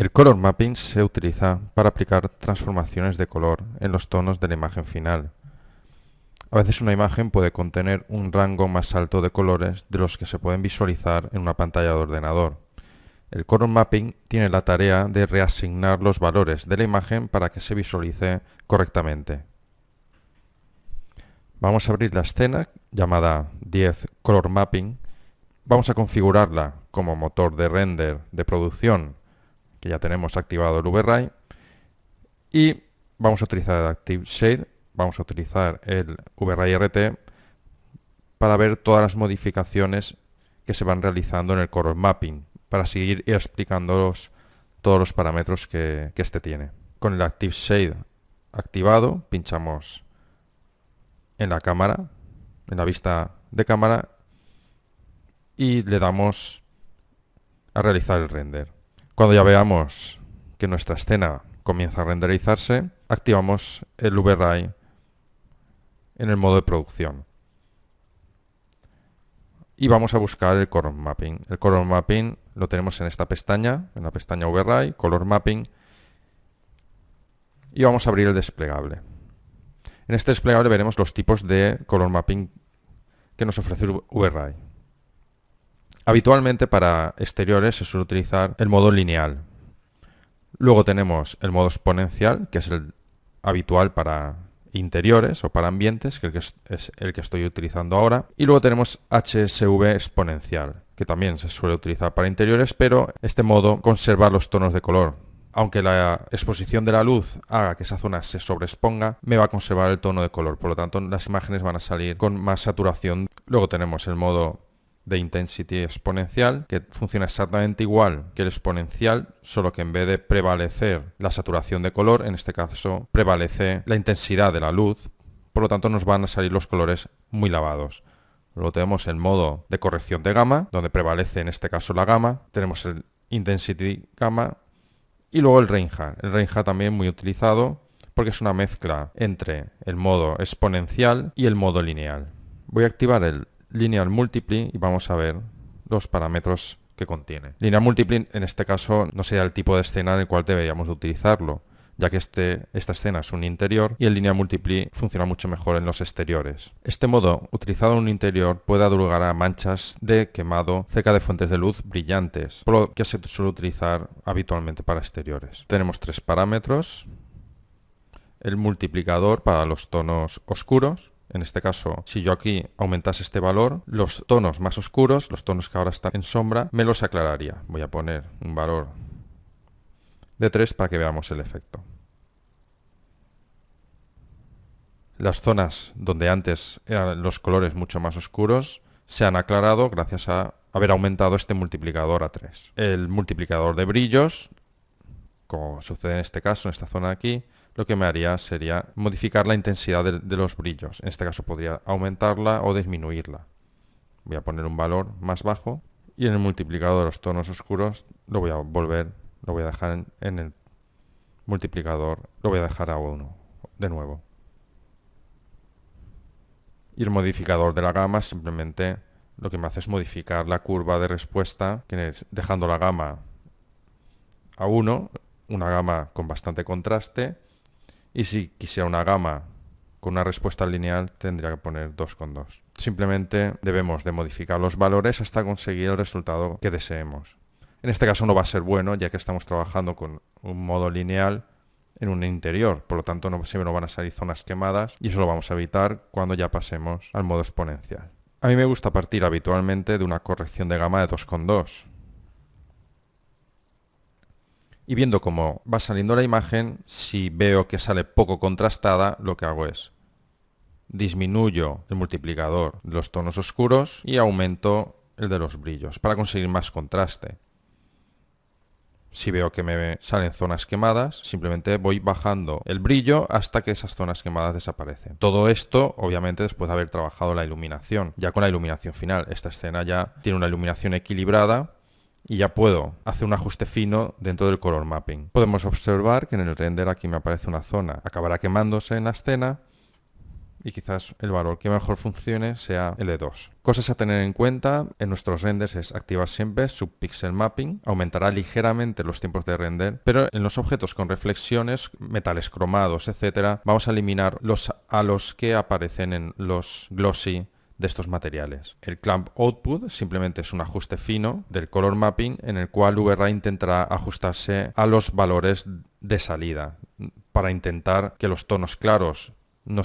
El color mapping se utiliza para aplicar transformaciones de color en los tonos de la imagen final. A veces una imagen puede contener un rango más alto de colores de los que se pueden visualizar en una pantalla de ordenador. El color mapping tiene la tarea de reasignar los valores de la imagen para que se visualice correctamente. Vamos a abrir la escena llamada 10 Color Mapping. Vamos a configurarla como motor de render de producción, que ya tenemos activado el VRAI, y vamos a utilizar el Active Shade, vamos a utilizar el VRAI RT para ver todas las modificaciones que se van realizando en el color mapping, para seguir explicándolos todos los parámetros que este tiene. Con el Active Shade activado, pinchamos en la cámara, en la vista de cámara, y le damos a realizar el render. Cuando ya veamos que nuestra escena comienza a renderizarse, activamos el VRAI en el modo de producción. Y vamos a buscar el color mapping. El color mapping lo tenemos en esta pestaña, en la pestaña VRAI, color mapping, y vamos a abrir el desplegable. En este desplegable veremos los tipos de color mapping que nos ofrece VRAI. Habitualmente para exteriores se suele utilizar el modo lineal. Luego tenemos el modo exponencial, que es el habitual para interiores o para ambientes, que es el que estoy utilizando ahora. Y luego tenemos HSV exponencial, que también se suele utilizar para interiores, pero este modo conserva los tonos de color. Aunque la exposición de la luz haga que esa zona se sobreexponga, me va a conservar el tono de color. Por lo tanto, las imágenes van a salir con más saturación. Luego tenemos el modo de Intensity exponencial, que funciona exactamente igual que el exponencial, solo que en vez de prevalecer la saturación de color, en este caso prevalece la intensidad de la luz. Por lo tanto, nos van a salir los colores muy lavados. Luego tenemos el modo de corrección de gama, donde prevalece en este caso la gama. Tenemos el Intensity Gamma. Y luego el Reinhardt. El Reinhardt también muy utilizado porque es una mezcla entre el modo exponencial y el modo lineal. Voy a activar el Linear Multiply y vamos a ver los parámetros que contiene. Linear Multiply en este caso no sería el tipo de escena en el cual deberíamos de utilizarlo, ya que esta escena es un interior y el Linear Multiply funciona mucho mejor en los exteriores. Este modo, utilizado en un interior, puede dar lugar a manchas de quemado cerca de fuentes de luz brillantes, por lo que se suele utilizar habitualmente para exteriores. Tenemos tres parámetros: el multiplicador para los tonos oscuros. En este caso, si yo aquí aumentase este valor, los tonos más oscuros, los tonos que ahora están en sombra, me los aclararía. Voy a poner un valor de 3 para que veamos el efecto. Las zonas donde antes eran los colores mucho más oscuros se han aclarado gracias a haber aumentado este multiplicador a 3. El multiplicador de brillos, como sucede en este caso, en esta zona de aquí, lo que me haría sería modificar la intensidad de los brillos. En este caso podría aumentarla o disminuirla. Voy a poner un valor más bajo y en el multiplicador de los tonos oscuros lo voy a dejar en el multiplicador, lo voy a dejar a 1 de nuevo. Y el modificador de la gama simplemente lo que me hace es modificar la curva de respuesta, que es dejando la gama a 1, una gama con bastante contraste. Y si quisiera una gama con una respuesta lineal, tendría que poner 2,2. Simplemente debemos de modificar los valores hasta conseguir el resultado que deseemos. En este caso no va a ser bueno, ya que estamos trabajando con un modo lineal en un interior. Por lo tanto, siempre nos van a salir zonas quemadas y eso lo vamos a evitar cuando ya pasemos al modo exponencial. A mí me gusta partir habitualmente de una corrección de gama de 2,2. Y viendo cómo va saliendo la imagen, si veo que sale poco contrastada, lo que hago es disminuyo el multiplicador de los tonos oscuros y aumento el de los brillos para conseguir más contraste. Si veo que me salen zonas quemadas, simplemente voy bajando el brillo hasta que esas zonas quemadas desaparecen. Todo esto, obviamente, después de haber trabajado la iluminación. Ya con la iluminación final, esta escena ya tiene una iluminación equilibrada y ya puedo hacer un ajuste fino dentro del color mapping. Podemos observar que en el render aquí me aparece una zona, acabará quemándose en la escena y quizás el valor que mejor funcione sea el de 2. Cosas a tener en cuenta en nuestros renders es activar siempre subpixel mapping, aumentará ligeramente los tiempos de render, pero en los objetos con reflexiones, metales cromados, etcétera, vamos a eliminar los halos que aparecen en los glossy de estos materiales. El clamp output simplemente es un ajuste fino del color mapping en el cual VRAY intentará ajustarse a los valores de salida para intentar que los tonos claros no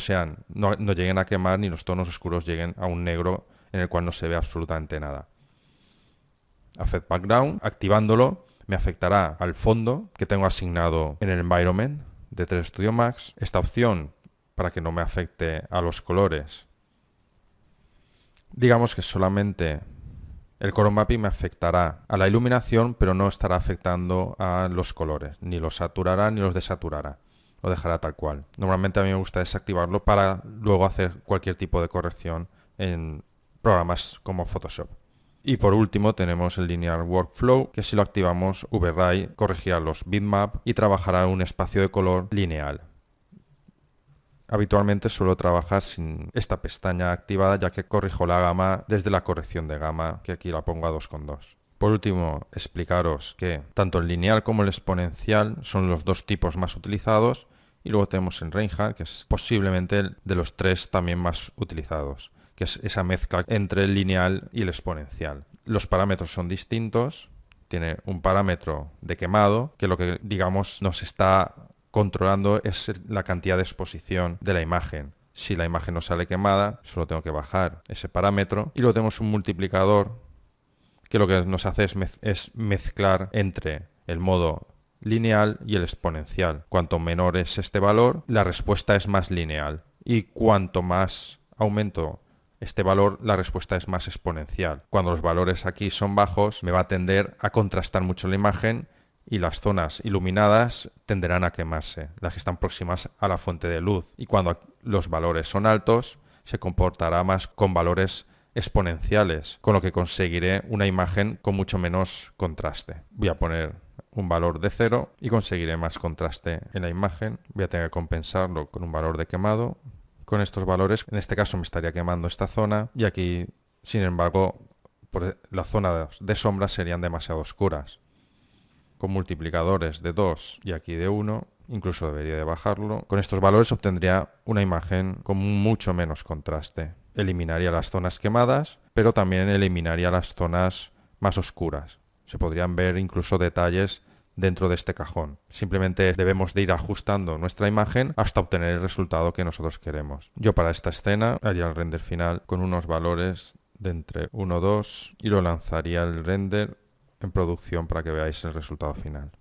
lleguen a quemar ni los tonos oscuros lleguen a un negro en el cual no se ve absolutamente nada. Affect Background, activándolo, me afectará al fondo que tengo asignado en el environment de 3 Studio Max. Esta opción, para que no me afecte a los colores, digamos que solamente el color mapping me afectará a la iluminación, pero no estará afectando a los colores, ni los saturará ni los desaturará. Lo dejará tal cual. Normalmente a mí me gusta desactivarlo para luego hacer cualquier tipo de corrección en programas como Photoshop. Y por último tenemos el Linear Workflow, que si lo activamos, VRAY corregirá los bitmaps y trabajará en un espacio de color lineal. Habitualmente suelo trabajar sin esta pestaña activada, ya que corrijo la gama desde la corrección de gama, que aquí la pongo a 2,2. Por último, explicaros que tanto el lineal como el exponencial son los dos tipos más utilizados, y luego tenemos el Reinhardt, que es posiblemente el de los 3 también más utilizados, que es esa mezcla entre el lineal y el exponencial. Los parámetros son distintos. Tiene un parámetro de quemado, que lo que digamos nos está controlando es la cantidad de exposición de la imagen. Si la imagen no sale quemada, solo tengo que bajar ese parámetro. Y luego tenemos un multiplicador, que lo que nos hace es mezclar entre el modo lineal y el exponencial. Cuanto menor es este valor, la respuesta es más lineal. Y cuanto más aumento este valor, la respuesta es más exponencial. Cuando los valores aquí son bajos, me va a tender a contrastar mucho la imagen y las zonas iluminadas tenderán a quemarse, las que están próximas a la fuente de luz. Y cuando los valores son altos, se comportará más con valores exponenciales, con lo que conseguiré una imagen con mucho menos contraste. Voy a poner un valor de 0 y conseguiré más contraste en la imagen. Voy a tener que compensarlo con un valor de quemado. Con estos valores, en este caso me estaría quemando esta zona, y aquí, sin embargo, por la zona de sombra serían demasiado oscuras. Con multiplicadores de 2 y aquí de 1, incluso debería de bajarlo. Con estos valores obtendría una imagen con mucho menos contraste. Eliminaría las zonas quemadas, pero también eliminaría las zonas más oscuras. Se podrían ver incluso detalles dentro de este cajón. Simplemente debemos de ir ajustando nuestra imagen hasta obtener el resultado que nosotros queremos. Yo para esta escena haría el render final con unos valores de entre 1 y 2 y lo lanzaría el render en producción para que veáis el resultado final.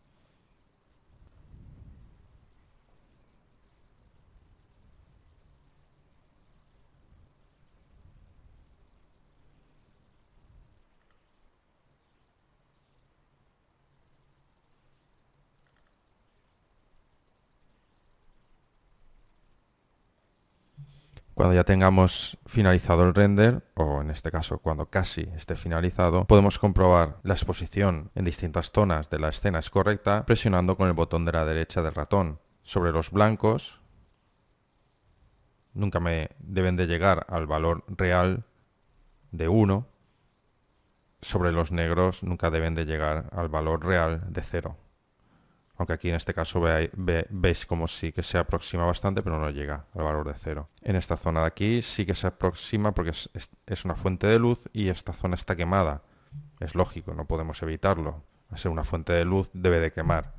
Cuando ya tengamos finalizado el render, o en este caso cuando casi esté finalizado, podemos comprobar la exposición en distintas zonas de la escena es correcta presionando con el botón de la derecha del ratón. Sobre los blancos nunca me deben de llegar al valor real de 1. Sobre los negros nunca deben de llegar al valor real de 0. Aunque aquí en este caso veis como sí que se aproxima bastante, pero no llega al valor de 0. En esta zona de aquí sí que se aproxima porque es una fuente de luz y esta zona está quemada. Es lógico, no podemos evitarlo. Al ser una fuente de luz debe de quemar.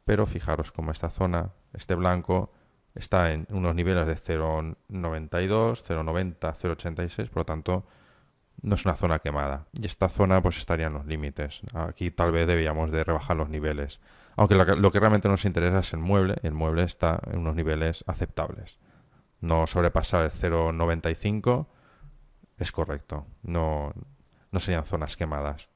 Pero fijaros como esta zona, este blanco, está en unos niveles de 0,92, 0,90, 0,86, por lo tanto no es una zona quemada. Y esta zona pues estaría en los límites. Aquí tal vez deberíamos de rebajar los niveles. Aunque lo que realmente nos interesa es el mueble, y el mueble está en unos niveles aceptables. No sobrepasar el 0,95 es correcto, no serían zonas quemadas.